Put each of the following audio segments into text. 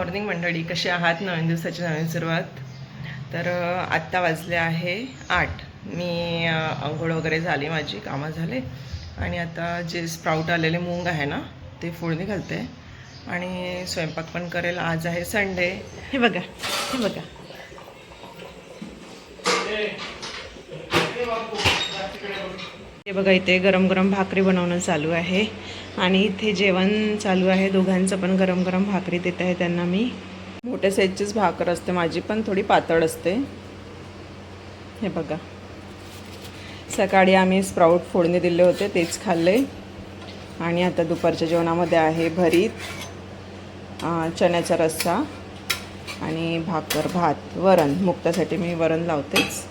Morning मंडळी, कशी आहात? नवीन दिवसाची नवीन सुरुवात. तर आत्ता वाजले आहे 8. मी अंघोळ वगैरे झाली, माझी कामं झाले आणि आता जे स्प्राऊट आलेले मूग आहे ना ते फोडणी घालते आणि स्वयंपाक पण करेल. आज आहे संडे. हे बघा, हे बघा, हे बघा, इथे गरम गरम भाकरी बनवणं चालू आहे आणि इथे जेवण चालू आहे. दोघांचं पण गरम गरम भाकरी देत आहे त्यांना मी. मोठ्या साईजचीच भाकर असते माझी, पण थोडी पातळ असते. हे बघा, सकाळी आम्ही स्प्राऊट फोडणी दिले होते, तेच खाल्ले. आणि आता दुपारच्या जेवणामध्ये आहे भरीत, चण्याचा रस्सा आणि भाकर, भात, वरण. मुक्तासाठी मी वरण लावतेच.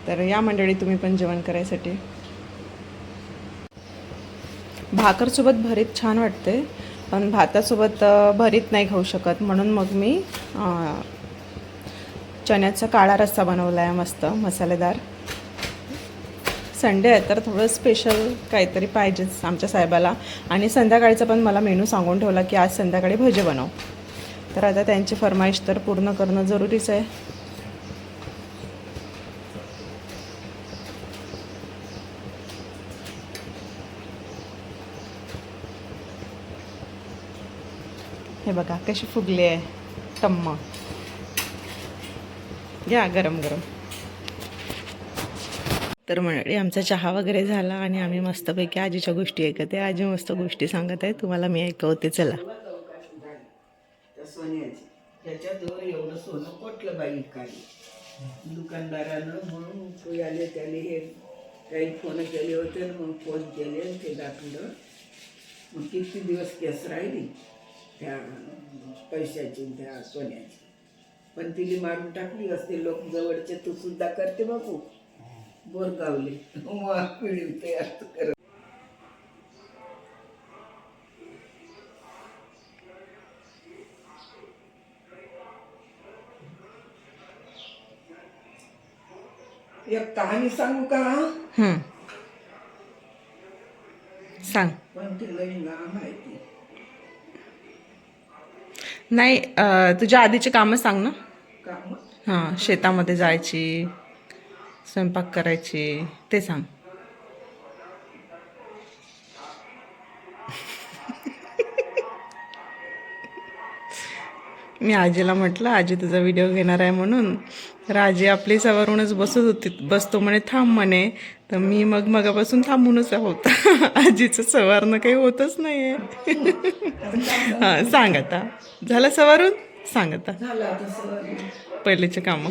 तर या मंडळी, तुम्ही पण जेवण करायसाठी. भाकरसोबत भरीत छान वाटते, पण भातासोबत भरीत नाही खाऊ शकत, म्हणून मग मी चण्याचा काळा रस्सा बनवला आहे, मस्त मसालेदार. संडे आहे तर थोडं स्पेशल काहीतरी पाहिजेच आमच्या साहेबाला. आणि संध्याकाळचा पण मला मेनू सांगून ठेवला की आज संध्याकाळी भजे बनव. तर आता त्यांची फरमाईश तर पूर्ण करणं जरुरीच आहे. हे बघा कशी फुगली आहे टम्मा. घ्या गरम गरम. तर मंडळी, आमचा चहा वगैरे झाला आणि आम्ही मस्तपैकी आजीच्या गोष्टी ऐकते. आजी मस्त गोष्टी सांगत आहे, तुम्हाला मी ऐकवते. चला. त्याच्याजवळ एवढं सोनं कोटलं बाई काही दुकानदारानं, म्हणून तू आले त्याने हे काही फोन केले होते, मग फोन केले ते दाखवलं. मग किती दिवस केस राहिली त्या पैशाची, त्या सोन्याची. पण तिने मारून टाकली असते. लोक जवळचे तू सुद्धा करते बापू, बोर गावले पिढी असं करत. एक कहाणी सांगू का? सांग. पण ती लई लांब आहे ती. नाही, तुझ्या आधीची कामं सांग ना. काम हां, शेतामध्ये जायची, स्वयंपाक करायची, ते सांग. मी आजीला म्हटलं, आजी तुझा व्हिडिओ घेणार आहे म्हणून. तर आजी आपली सवारूनच बसत होती, बसतो म्हणे, थांब म्हणे. तर मी मगापासून थांबूनच आहोत. आजीचं सवारणं काही होतच नाही आहे. हां, सांग आता. झालं सवारून? सांग आता. झालं आता सवारी. पहिलेचे कामं.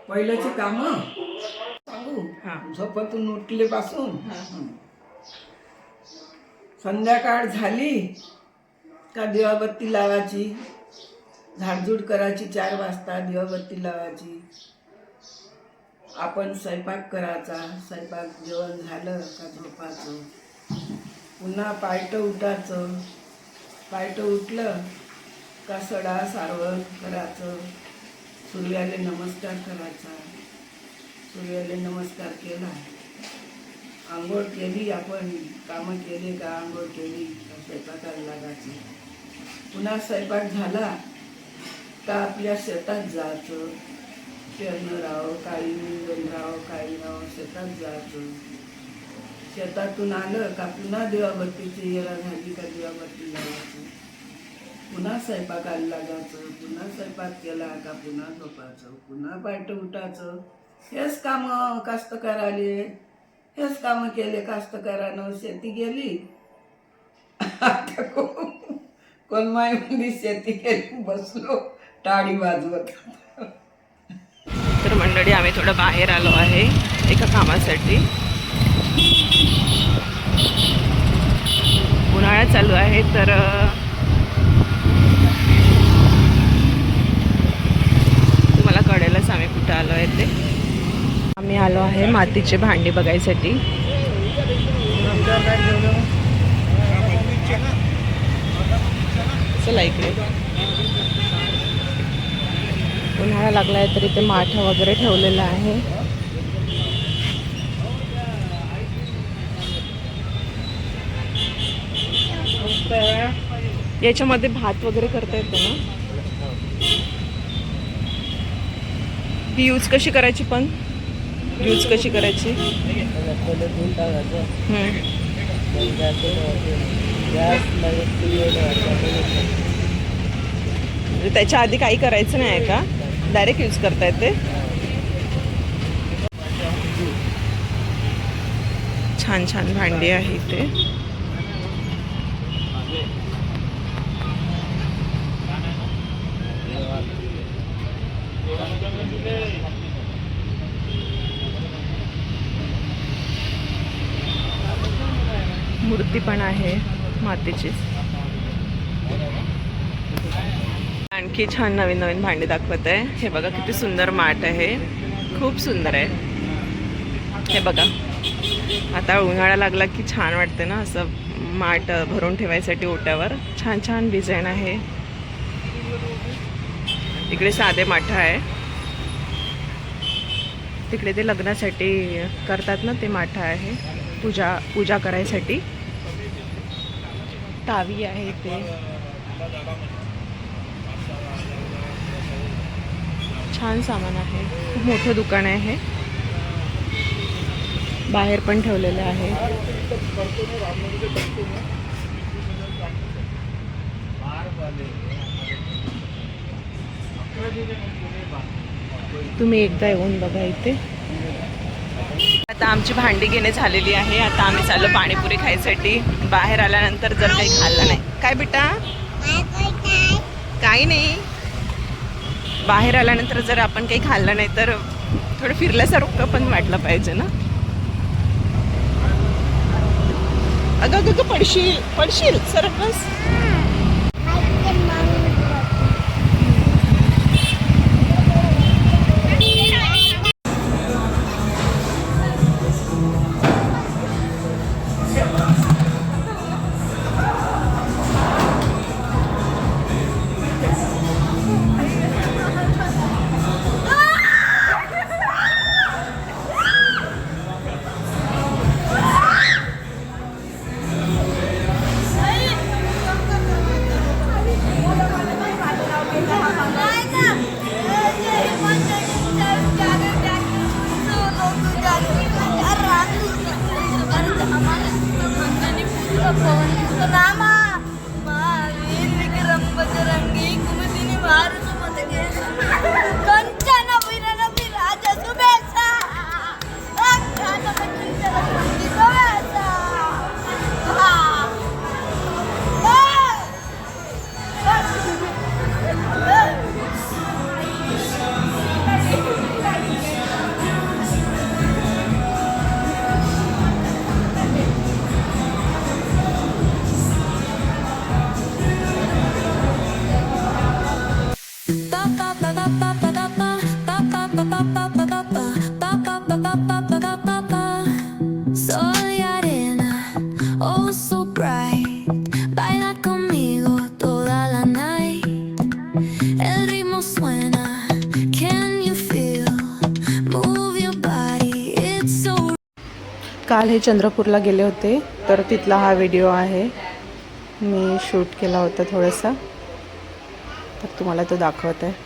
पहिल्याची कामं सांगू? हां. झोपेतून उठले पासून संध्याकाळ झाली का दिवाबत्ती लावायची, झाडझूड करायची. 4 वाजता दिवाबत्ती लावायची. आपण स्वयंपाक करायचा. स्वयंपाक जेवण झालं का झोपायचं. पुन्हा पायटं उठायचं. पायटं उठलं का सडा सारवण करायचं. सूर्याला नमस्कार करायचा. सूर्याला नमस्कार केला, आंघोळ केली, आपण कामं केले का आंघोळ केली का स्वयंपाकाला लागायची. पुन्हा स्वयंपाक झाला का आपल्या शेतात जायचं. पेरणं राव, काळी निंदण राव, काळी राव, शेतात जायचं. शेतातून आलं का पुन्हा दिवाबत्तीची येळा झाली का दिवाबत्ती लावायचं. पुन्हा स्वयंपाकाला लागायचं. पुन्हा स्वयंपाक केला का पुन्हा झोपायचं. पुन्हा पायटं उठायचं. हेच कामं कास्तकाराले, हेच कामं केले कास्तकारानं. शेती गेली. आता कोण मायमध्ये शेती केली, बसलो टाळी वाजवत. तर मंडळी, आम्ही थोडं बाहेर आलो आहे एका कामासाठी. उन्हाळा चालू आहे, तर तुम्हाला कळेलच आम्ही कुठं आलो आहे ते. आम्ही आलो आहे मातीचे भांडी बघायसाठी. चला इकडे. उन्हाळा लागला आहे, तर इथे माठ वगैरे ठेवलेला आहे. याच्यामध्ये भात वगैरे करता येतं ना? ती यूज कशी करायची पण? यूज कशी करायची? म्हणजे त्याच्या आधी काही करायचं नाही आहे का? डायरेक्ट यूज करता येते? छान छान भांडी आहे इथे. मूर्ती पण आहे मातीची. आणखी छान नवीन नवीन भांडी दाखवत आहे. हे बघा किती सुंदर माठ आहे, खूप सुंदर आहे. हे बघा, आता उन्हाळा लागला की छान वाटते ना असं माठ भरून ठेवायसाठी ओट्यावर. छान छान डिझाईन आहे. इकडे साधे माठ आहे, तिकडे ते लग्नासाठी करतात ना ते माठ आहे, पूजा करायसाठी. तावी आहे ते. छान सामान आहे, खूप मोठं दुकान आहे. बाहेर पण ठेवलेले आहे. तुम्ही एकदा येऊन बघा इथे. आता आमची भांडी घेणे झालेली आहे. आता आम्ही चाललो पाणीपुरी खायसाठी. बाहेर आल्यानंतर जर काही खाल्लं नाही. काय बेटा? काही नाही. बाहेर आल्यानंतर जर आपण काही खाल्लं नाही तर थोडं फिरल्यासारखं पण वाटलं पाहिजे ना. अगं अगं पडशील सरक बस. Soy arena, oh so bright. Baila conmigo toda la night. El ritmo suena, can you feel? Move your body, it's so. काल हे चंद्रपूरला गेले होते तर तिथला हा व्हिडिओ आहे. मी शूट केला होता थोडासा, तर तुम्हाला तो दाखवत आहे.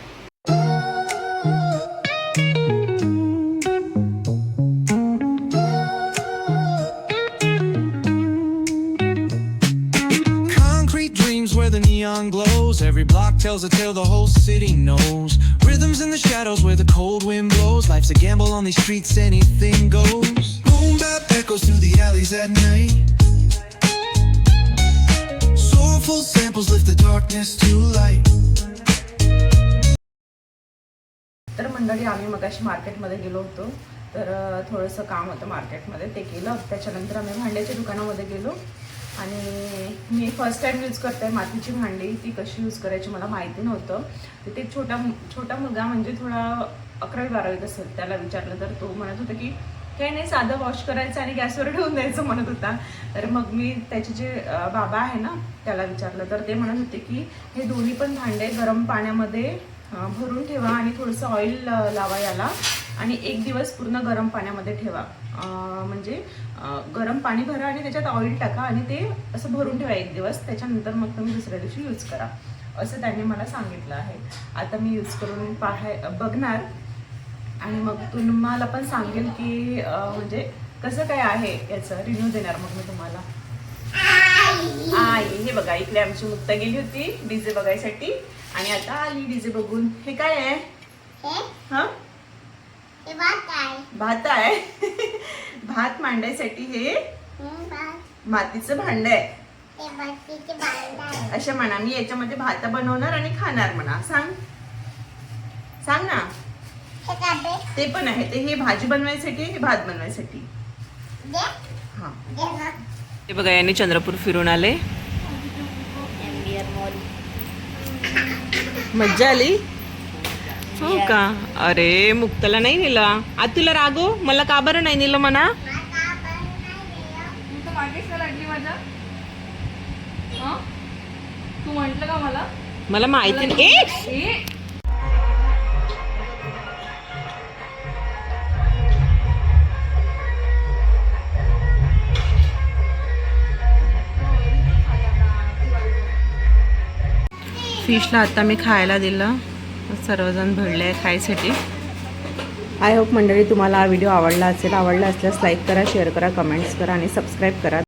Where the neon glows, every block tells a tale the whole city knows. Rhythms in the shadows where the cold wind blows. Life's a gamble on these streets, anything goes. Boom bap echoes through the alleys at night. Soulful samples lift the darkness to light. तर मंडळी, आम्ही मगाशी मार्केटमध्ये गेलो होतो, तर थोडंसं काम होतं मार्केटमध्ये, ते केलं. त्याच्यानंतर आम्ही भांड्याच्या दुकानामध्ये गेलो आणि मी फर्स्ट टाइम यूज करते मातीची भांडी. ती कशी यूज करायची मला माहिती नव्हतं. तर ते छोटा मुलगा म्हणजे थोडा 11वी-12वीत असेल, त्याला विचारलं तर तो म्हणत होता की काही नाही, साधं वॉश करायचं आणि गॅसवर ठेवून द्यायचं म्हणत होता. तर मग मी त्याचे जे बाबा आहे ना त्याला विचारलं, तर ते म्हणत होते की हे दोन्ही पण भांडे गरम पाण्यामध्ये भरून ठेवा आणि थोडंसं ऑइल लावा याला आणि 1 दिवस पूर्ण गरम पाण्यामध्ये ठेवा. म्हणजे गरम पाणी भरा आणि त्याच्यात ऑइल टाका आणि ते असं भरून ठेवा 1 दिवस. त्याच्यानंतर मग तुम्ही दुसऱ्या दिवशी यूज करा असं त्यांनी मला सांगितलं आहे. आता मी यूज करून बघणार आणि मग तुम्हाला पण सांगेल की म्हणजे कसं काय आहे याचं रिव्ह्यू देणार मग मी तुम्हाला. आई हे बघा, इकडे आमची मुक्ता गेली होती डीजे बघायसाठी आणि आता आली डीजे बघून. हे काय आहे? हा भात आहे. भात मांडायसाठी हे मातीचं भांड आहे. अशा म्हणा, मी याच्यामध्ये भात बनवणार आणि खाणार म्हणा. सांग सांग ना. ते पण आहे, ते हे भाजी बनवायसाठी, हे भात बनवायसाठी. हा हे बघा, यांनी चंद्रपूर फिरून आले. मज्जा आली हो का? अरे मुक्ताला नाही नेला. आज तुला रागो, मला का बरं नाही नेलं म्हणा. तू म्हंटल का मला माहिती नाही. फिशला आता मी खायला दिलं. सर्वजण भिडले आहे खायसाठी. आय होप मंडळी तुम्हाला हा व्हिडिओ आवडला असेल. आवडला असल्यास लाईक करा, शेअर करा, कमेंट्स करा आणि सबस्क्राईब करा.